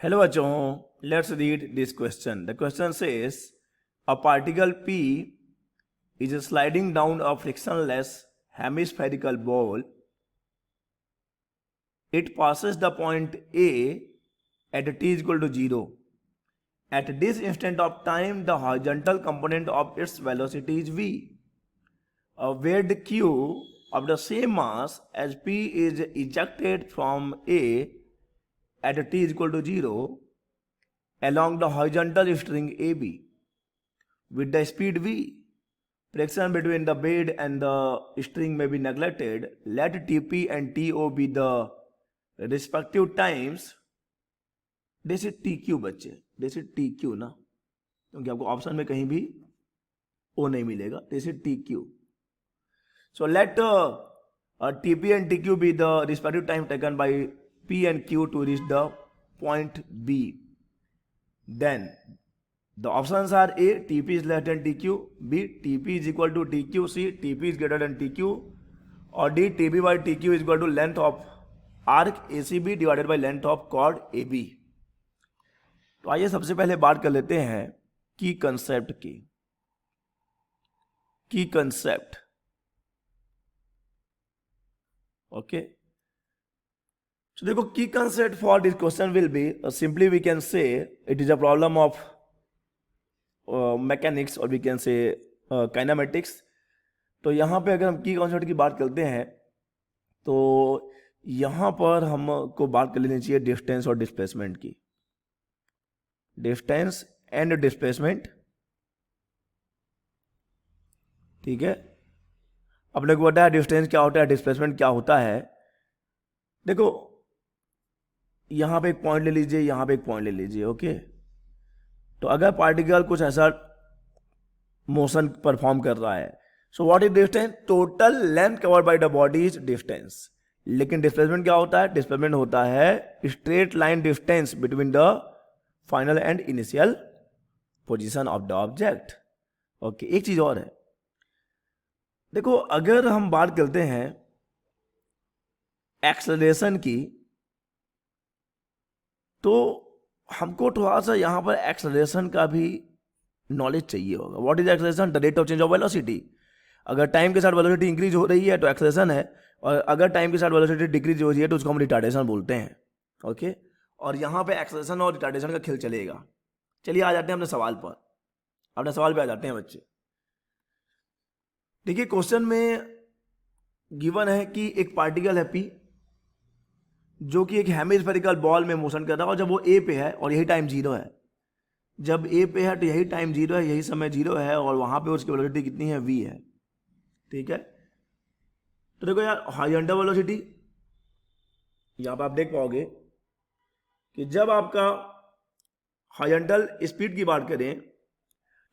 Hello bachon, let's read this question. The question says a particle P is sliding down a frictionless hemispherical ball. It passes the point A at t is equal to 0. At this instant of time, the horizontal component of its velocity is v. A weight q of the same mass as P is ejected from A at t is equal to 0 along the horizontal string AB with the speed v. Friction between the bed and the string may be neglected. Let Tp and To be the respective times. This is T Q बच्चे, this is T Q ना, क्योंकि आपको option में कहीं भी ओ नहीं मिलेगा. This is T Q. So let TP and T Q be the respective time taken by P and Q to reach the point B. Then the options are A TP is less than T Q, B TP is equal to T Q, C TP is greater than T Q, और D TP by T Q is equal to length of arc A C B divided by length of chord A B. तो आइए सबसे पहले बात कर लेते हैं की कंसेप्ट की. की कंसेप्ट, ओके. तो देखो की concept for this question will be simply we can say it is a problem of mechanics और वी कैन से काइनेमेटिक्स. तो यहां पे अगर हम की कंसेप्ट की बात करते हैं तो यहां पर हमको बात कर लेनी चाहिए डिस्टेंस और डिस्प्लेसमेंट की. डिस्टेंस एंड डिस्प्लेसमेंट, ठीक है. अपने को पता है डिस्टेंस क्या होता है, डिस्प्लेसमेंट क्या होता है. देखो यहां पे एक पॉइंट ले लीजिए, यहां पे एक पॉइंट ले लीजिए, ओके. तो अगर पार्टिकल कुछ ऐसा मोशन परफॉर्म कर रहा है, so what is distance? Total length covered by the body is distance. लेकिन डिस्प्लेसमेंट क्या होता है? डिस्प्लेसमेंट होता है straight line distance between the final and initial position of the object. Okay, एक चीज और है. देखो अगर हम बात करते हैं एक्सेलरेशन की, तो हमको थोड़ा सा यहां पर एक्सेलरेशन का भी नॉलेज चाहिए होगा. What is acceleration? The rate of change of velocity. अगर टाइम के साथ वेलोसिटी इंक्रीज हो रही है तो एक्सेलरेशन है, और अगर टाइम के साथ वेलोसिटी डिक्रीज हो रही है तो उसको हम रिटार्डेशन बोलते हैं. ओके, और यहां पे एक्सेलरेशन और रिटार्डेशन का खेल चलेगा. चलिए आ जाते हैं अपने सवाल पर. अपने सवाल पे आ जाते हैं बच्चे. देखिए क्वेश्चन में गिवन है कि एक पार्टिकल है पी जो कि एक हेमिस्फेरिकल बॉल में मोशन कर रहा है, और जब वो ए पे है और यही टाइम जीरो है, जब ए पे है तो यही टाइम जीरो है, यही समय जीरो है, और वहां पे उसकी वेलोसिटी कितनी है? वी है. ठीक है. तो देखो यार हॉरिजॉन्टल वेलोसिटी यहां पर आप देख पाओगे कि जब आपका हॉरिजॉन्टल स्पीड की बात करें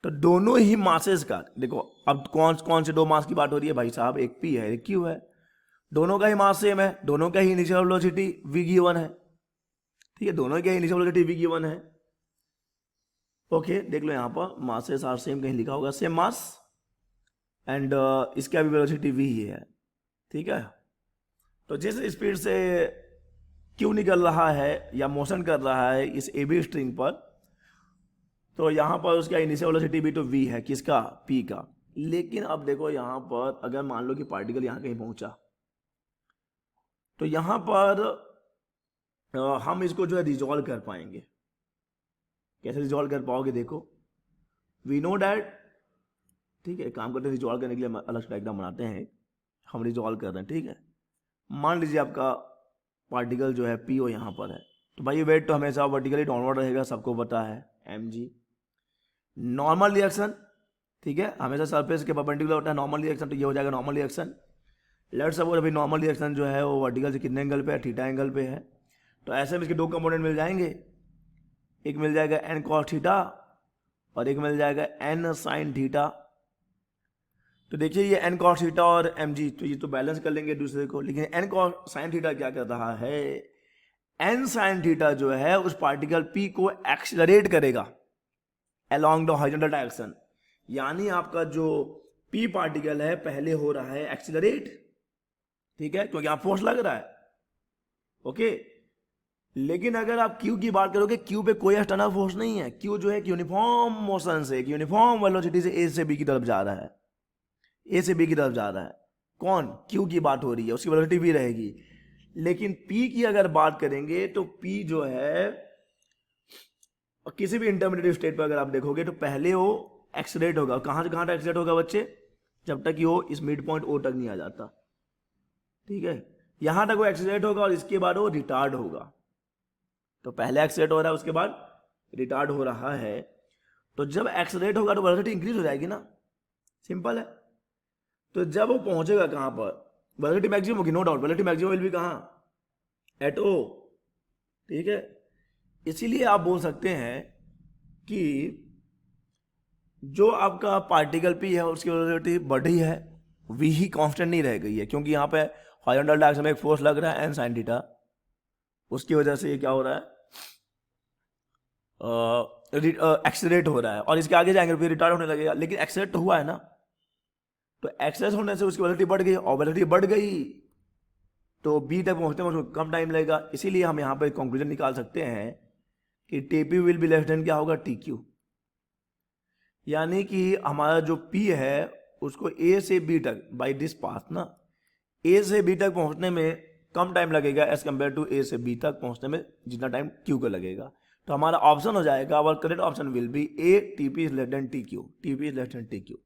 तो दोनों ही मासेस का, देखो अब कौन कौन से दो मास की बात हो रही है भाई साहब? एक पी है, एक क्यू है. दोनों का ही मास सेम है, दोनों का ही इनिशियल वेलोसिटी वी गिवन है. ठीक है, दोनों का ही इनिशियल वेलोसिटी वी गिवन है. ओके, देख लो यहां पर मासेस आर सेम, कहीं लिखा होगा सेम मास, एंड इसका भी वेलोसिटी वी ही है. ठीक है. तो जिस स्पीड से क्यू निकल रहा है या मोशन कर रहा है इस ए बी स्ट्रिंग पर, तो यहां पर उसका इनिशियल वेलोसिटी भी तो वी है, किसका? पी का. लेकिन अब देखो यहां पर अगर मान लो कि पार्टिकल यहां कहीं पहुंचा, तो यहां पर हम इसको जो है रिजॉल्व कर पाएंगे. कैसे रिजॉल्व कर पाओगे? देखो वी नो डैट, ठीक है, काम करते हैं रिजॉल्व करने के लिए अलग डायग्राम बनाते हैं. हम रिजॉल्व कर रहे हैं, ठीक है. मान लीजिए आपका पार्टिकल जो है पी ओ यहां पर है, तो भाई वेट तो हमेशा वर्टिकली डाउनवर्ड रहेगा, सबको पता है एम जी. नॉर्मल रिएक्शन, ठीक है, हमेशा सरफेस के परपेंडिकुलर होता है नॉर्मल रिएक्शन, तो ये हो जाएगा नॉर्मल रिएक्शन. लेट्स सपोज अभी नॉर्मल रिएक्शन जो है वो वर्टिकल से कितने एंगल पे है? थीटा एंगल पे है. तो ऐसे में इसके दो कंपोनेंट मिल जाएंगे. एक मिल जाएगा एन कॉस थीटा और एक मिल जाएगा एन साइन थीटा. तो देखिए ये एन कॉस थीटा और एम जी, तो ये तो बैलेंस कर लेंगे दूसरे को. लेकिन एन कॉस साइन थीटा क्या कर रहा है? एन साइन थीटा जो है उस पार्टिकल पी को एक्सेलरेट करेगा along the horizontal डायरेक्शन. यानी आपका जो पी पार्टिकल है पहले हो रहा है एक्सीलरेट, ठीक है, क्योंकि आप फोर्स लग रहा है. ओके, लेकिन अगर आप क्यू की बात करोगे, क्यू पे कोई एक्सटर्नल फोर्स नहीं है। क्यू जो है एक यूनिफॉर्म मोशन से, एक यूनिफॉर्म वेलोसिटी से ए से बी की तरफ जा रहा है, ए से बी की तरफ जा रहा है। कौन? क्यू की बात हो रही है, उसकी वेलोसिटी भी रहेगी। लेकिन पी की अगर बात करेंगे तो पी जो है किसी भी इंटरमीडिएट स्टेट पर अगर आप देखोगे तो पहले वो एक्सलेट होगा। कहां से कहां तक एक्सलेट होगा बच्चे? जब तक कि वो इस मिड पॉइंट ओ तक नहीं आ जाता, ठीक है। यहां तक वो एक्सलेट होगा और इसके बाद वो रिटार्ड होगा। तो पहले एक्सलेट हो रहा है, उसके बाद रिटार्ड हो रहा है। तो जब एक्सलेट होगा तो वेलोसिटी इंक्रीज हो जाएगी ना, सिंपल है। तो जब वो पहुंचेगा कहां पर? वेलोसिटी मैक्सिमम होगी, no doubt. Velocity maximum will be कहां? एट ओ, ठीक है। इसीलिए आप बोल सकते हैं कि जो आपका पार्टिकल पी है उसकी वेलोसिटी बढ़ी है, वी ही कांस्टेंट नहीं रह गई है, क्योंकि यहाँ पे हॉरिजॉन्टल डायरेक्शन में एक फोर्स लग रहा है एन साइन थीटा, उसकी वजह से ये क्या हो रहा है, एक्सेलरेट हो रहा है। और इसके आगे जाएंगे फिर रिटार्ड होने लगेगा, लेकिन एक्सेलरेट तो हुआ है ना। तो एक्सेलरेट होने से उसकी वेलोसिटी बढ़ गई, और वेलोसिटी बढ़ गई तो बी तक पहुंचने में उसको कम टाइम लगेगा। इसीलिए हम यहाँ पर कंक्लूजन निकाल सकते हैं कि TP will be less than क्या होगा, टी क्यू। यानी कि हमारा जो पी है उसको ए से बी तक बाई दिस पाथ ना, ए से बी तक पहुंचने में कम टाइम लगेगा एज कम्पेयर टू ए से बी तक पहुंचने में जितना टाइम क्यू को लगेगा। तो हमारा ऑप्शन हो जाएगा, our correct option will be A, T P is less than T Q, T P is less than T Q.